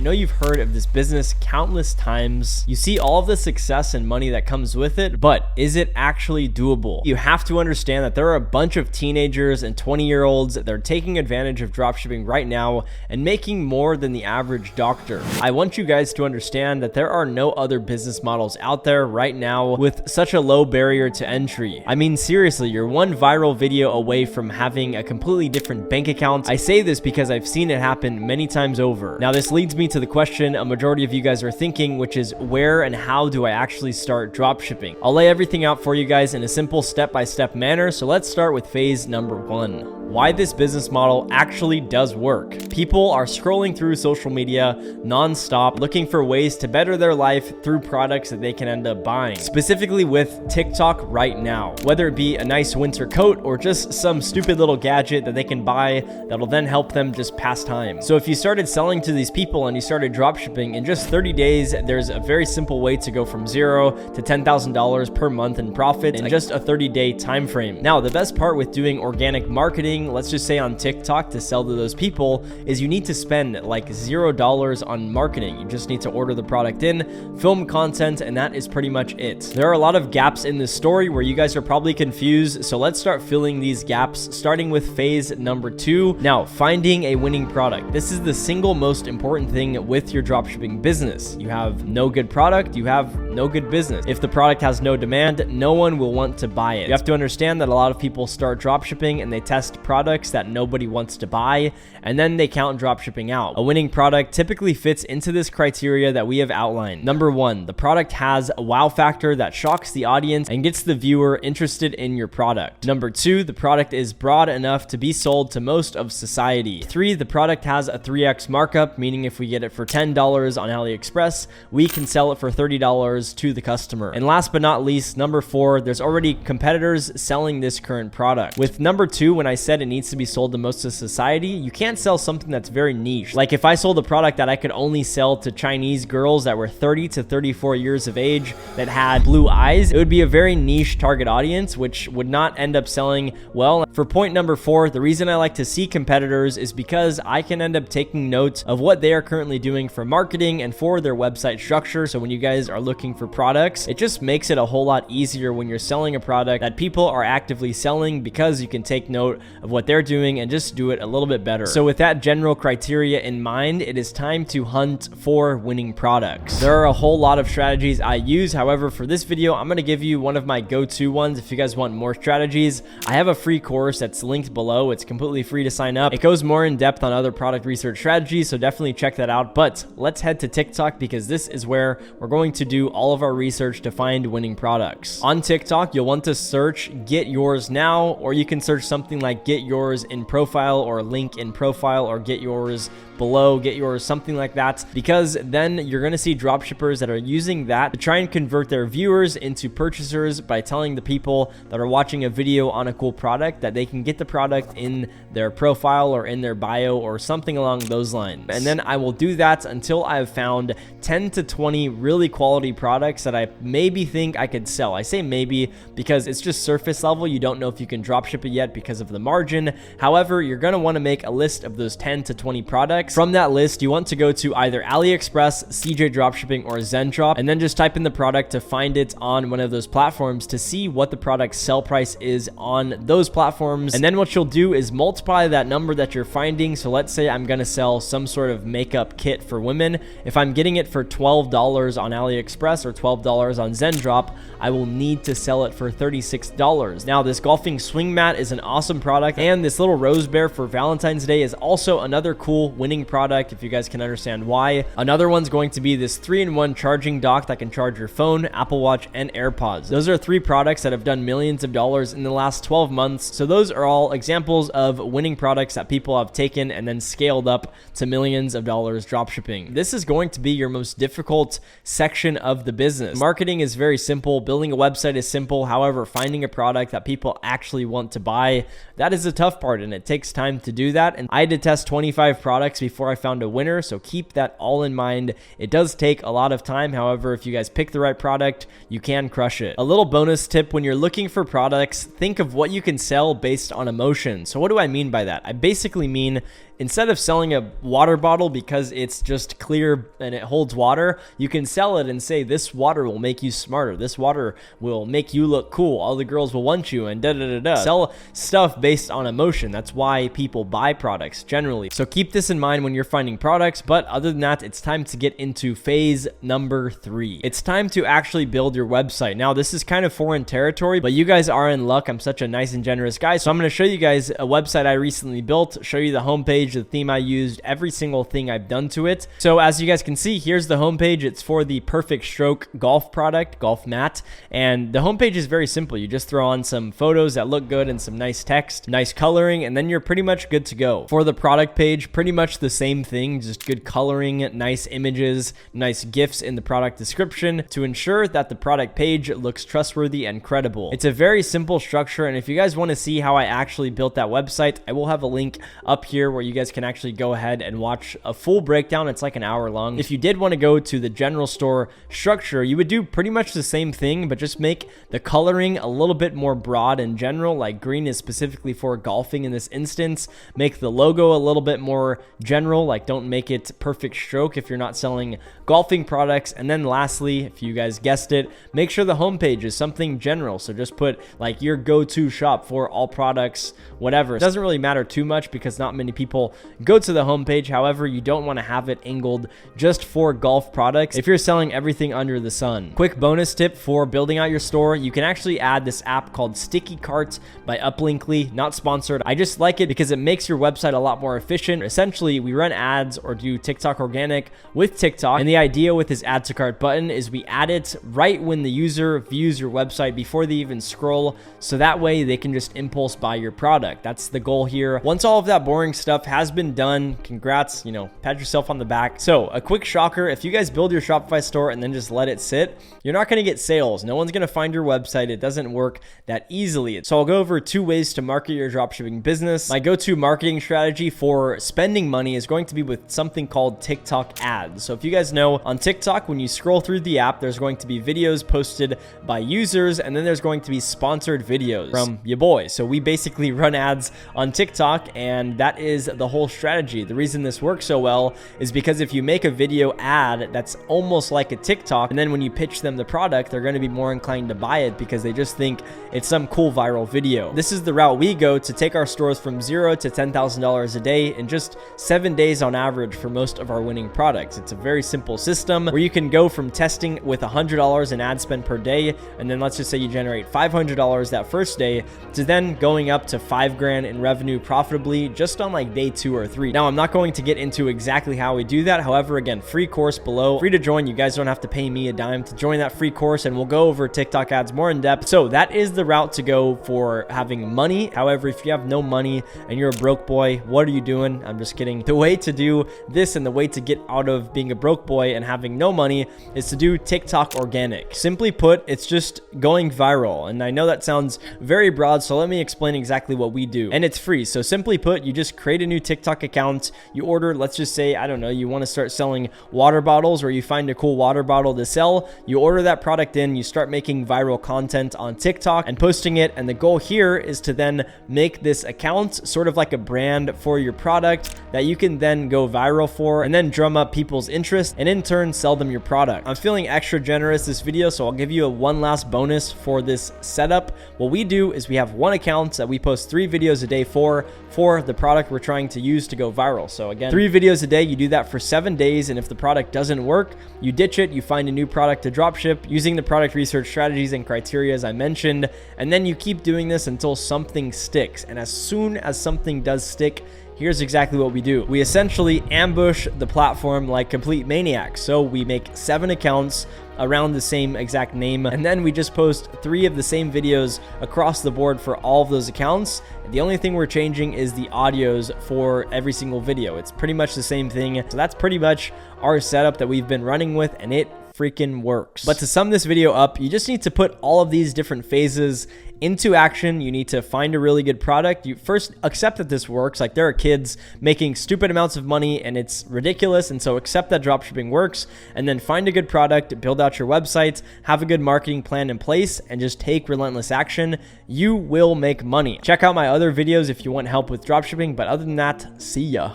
know you've heard of this business countless times. You see all of the success and money that comes with it, but is it actually doable? You have to understand that there are a bunch of teenagers and 20-year-olds that are taking advantage of dropshipping right now and making more than the average doctor. I want you guys to understand that there are no other business models out there right now with such a low barrier to entry. I mean, seriously, you're one viral video away from having a completely different bank account. I say this because I've seen it happen many times over. Now, this leads me to the question a majority of you guys are thinking, which is where and how do I actually start dropshipping? I'll lay everything out for you guys in a simple step-by-step manner. So let's start with phase number 1. Why this business model actually does work. People are scrolling through social media non-stop, looking for ways to better their life through products that they can end up buying. Specifically with TikTok right now, whether it be a nice winter coat or just some stupid little gadget that they can buy that'll then help them just pass time. So if you started selling to these people and you started dropshipping in just 30 days, there's a very simple way to go from $0 to $10,000 per month in profit in just a 30-day time frame. Now, the best part with doing organic marketing, let's just say on TikTok, to sell to those people is you need to spend like $0 on marketing. You just need to order the product in, film content, and that is pretty much it. There are a lot of gaps in this story where you guys are probably confused, so let's start filling these gaps, starting with phase number 2. Now, finding a winning product. This is the single most important thing with your dropshipping business. You have no good product, you have no good business. If the product has no demand, no one will want to buy it. You have to understand that a lot of people start dropshipping and they test products that nobody wants to buy, and then they count dropshipping out. A winning product typically fits into this criteria that we have outlined. Number 1, the product has a wow factor that shocks the audience and gets the viewer interested in your product. Number 2, the product is broad enough to be sold to most of society. 3, the product has a 3x markup, meaning if we get it for $10 on AliExpress, we can sell it for $30 to the customer. And last but not least, number 4, there's already competitors selling this current product. With number 2, when I said it needs to be sold to most of society, you can't sell something that's very niche. Like if I sold a product that I could only sell to Chinese girls that were 30 to 34 years of age that had blue eyes, it would be a very niche target audience, which would not end up selling well. For point number 4, the reason I like to see competitors is because I can end up taking notes of what they are currently doing for marketing and for their website structure. So when you guys are looking for products, it just makes it a whole lot easier when you're selling a product that people are actively selling, because you can take note of what they're doing and just do it a little bit better. So with that general criteria in mind, it is time to hunt for winning products. There are a whole lot of strategies I use. However, for this video, I'm going to give you one of my go-to ones. If you guys want more strategies, I have a free course that's linked below. It's completely free to sign up. It goes more in depth on other product research strategies, so definitely check that out. But let's head to TikTok, because this is where we're going to do all of our research to find winning products. On TikTok, you'll want to search "Get Yours Now," or you can search something like "Get Yours in Profile" or "Link in Profile" or "Get Yours below," "Get Yours," something like that, because then you're going to see dropshippers that are using that to try and convert their viewers into purchasers by telling the people that are watching a video on a cool product that they can get the product in their profile or in their bio or something along those lines. And then I will do that until I've found 10 to 20 really quality products that I maybe think I could sell. I say maybe because it's just surface level. You don't know if you can dropship it yet because of the margin. However, you're going to want to make a list of those 10 to 20 products. From that list, you want to go to either AliExpress, CJ Dropshipping, or Zendrop, and then just type in the product to find it on one of those platforms to see what the product's sell price is on those platforms. And then what you'll do is multiply that number that you're finding. So let's say I'm going to sell some sort of makeup kit for women. If I'm getting it for $12 on AliExpress or $12 on Zendrop, I will need to sell it for $36. Now, this golfing swing mat is an awesome product, and this little rose bear for Valentine's Day is also another cool winning product, if you guys can understand why. Another one's going to be this 3-in-1 charging dock that can charge your phone, Apple Watch, and AirPods. Those are 3 products that have done millions of dollars in the last 12 months. So those are all examples of winning products that people have taken and then scaled up to millions of dollars dropshipping. This is going to be your most difficult section of the business. Marketing is very simple. Building a website is simple. However, finding a product that people actually want to buy, that is the tough part, and it takes time to do that. And I had to test 25 products before I found a winner, so keep that all in mind. It does take a lot of time. However, if you guys pick the right product, you can crush it. A little bonus tip: when you're looking for products, think of what you can sell based on emotion. So what do I mean by that? I basically mean, instead of selling a water bottle because it's just clear and it holds water, you can sell it and say, this water will make you smarter. This water will make you look cool. All the girls will want you, and da-da-da-da. Sell stuff based on emotion. That's why people buy products generally. So keep this in mind when you're finding products. But other than that, it's time to get into phase number 3. It's time to actually build your website. Now, this is kind of foreign territory, but you guys are in luck. I'm such a nice and generous guy. So I'm going to show you guys a website I recently built, show you the homepage, the theme I used, every single thing I've done to it. So as you guys can see, here's the homepage. It's for the Perfect Stroke golf product, golf mat. And the homepage is very simple. You just throw on some photos that look good and some nice text, nice coloring, and then you're pretty much good to go. For the product page, pretty much the same thing, just good coloring, nice images, nice GIFs in the product description to ensure that the product page looks trustworthy and credible. It's a very simple structure, and if you guys want to see how I actually built that website, I will have a link up here where you guys can actually go ahead and watch a full breakdown. It's like an hour long. If you did want to go to the general store structure, you would do pretty much the same thing, but just make the coloring a little bit more broad and general, like green is specifically for golfing in this instance. Make the logo a little bit more general, like don't make it Perfect Stroke if you're not selling golfing products. And then lastly, if you guys guessed it, make sure the homepage is something general. So just put like your go-to shop for all products, whatever. It doesn't really matter too much because not many people go to the homepage. However, you don't want to have it angled just for golf products if you're selling everything under the sun. Quick bonus tip for building out your store, you can actually add this app called Sticky Cart by Uplinkly. Not sponsored. I just like it because it makes your website a lot more efficient. Essentially, we run ads or do TikTok organic with TikTok, and the idea with this add to cart button is we add it right when the user views your website before they even scroll, so that way they can just impulse buy your product. That's the goal here. Once all of that boring stuff has been done, congrats, pat yourself on the back. So a quick shocker, if you guys build your Shopify store and then just let it sit, you're not going to get sales. No one's going to find your website. It doesn't work that easily. So I'll go over 2 ways to market your dropshipping business. My go-to marketing strategy for spending money is going to be with something called TikTok ads. So if you guys know, on TikTok, when you scroll through the app, there's going to be videos posted by users, and then there's going to be sponsored videos from your boy. So we basically run ads on TikTok, and that is the whole strategy. The reason this works so well is because if you make a video ad that's almost like a TikTok, and then when you pitch them the product, they're going to be more inclined to buy it because they just think it's some cool viral video. This is the route we go to take our stores from $0 to $10,000 a day in just 7 days on average for most of our winning products. It's a very simple system where you can go from testing with $100 in ad spend per day, and then let's just say you generate $500 that first day, to then going up to $5,000 in revenue profitably just on like day 2 or 3. Now, I'm not going to get into exactly how we do that. However, again, free course below, free to join. You guys don't have to pay me a dime to join that free course, and we'll go over TikTok ads more in depth. So that is the route to go for having money. However, if you have no money and you're a broke boy, what are you doing? I'm just kidding. The way to do this and the way to get out of being a broke boy and having no money is to do TikTok organic. Simply put, it's just going viral. And I know that sounds very broad, so let me explain exactly what we do. And it's free. So simply put, you just create a new TikTok account. You order, let's just say, I don't know, you want to start selling water bottles, or you find a cool water bottle to sell. You order that product in, you start making viral content on TikTok and posting it. And the goal here is to then make this account sort of like a brand for your product that you can then go viral for, and then drum up people's interest and in turn sell them your product. I'm feeling extra generous this video, so I'll give you one last bonus for this setup. What we do is we have one account that we post 3 videos a day for the product we're trying to use to go viral. So again, 3 videos a day, you do that for 7 days, and if the product doesn't work, you ditch it, you find a new product to dropship using the product research strategies and criteria as I mentioned, and then you keep doing this until something sticks. And as soon as something does stick, here's exactly what we do. We essentially ambush the platform like complete maniacs. So we make 7 accounts around the same exact name, and then we just post 3 of the same videos across the board for all of those accounts. The only thing we're changing is the audios for every single video. It's pretty much the same thing. So that's pretty much our setup that we've been running with, and it freaking works. But to sum this video up, you just need to put all of these different phases into action. You need to find a really good product. You first accept that this works. Like, there are kids making stupid amounts of money and it's ridiculous, and so accept that dropshipping works, and then find a good product, build out your website, have a good marketing plan in place, and just take relentless action. You will make money. Check out my other videos if you want help with dropshipping, but other than that, see ya.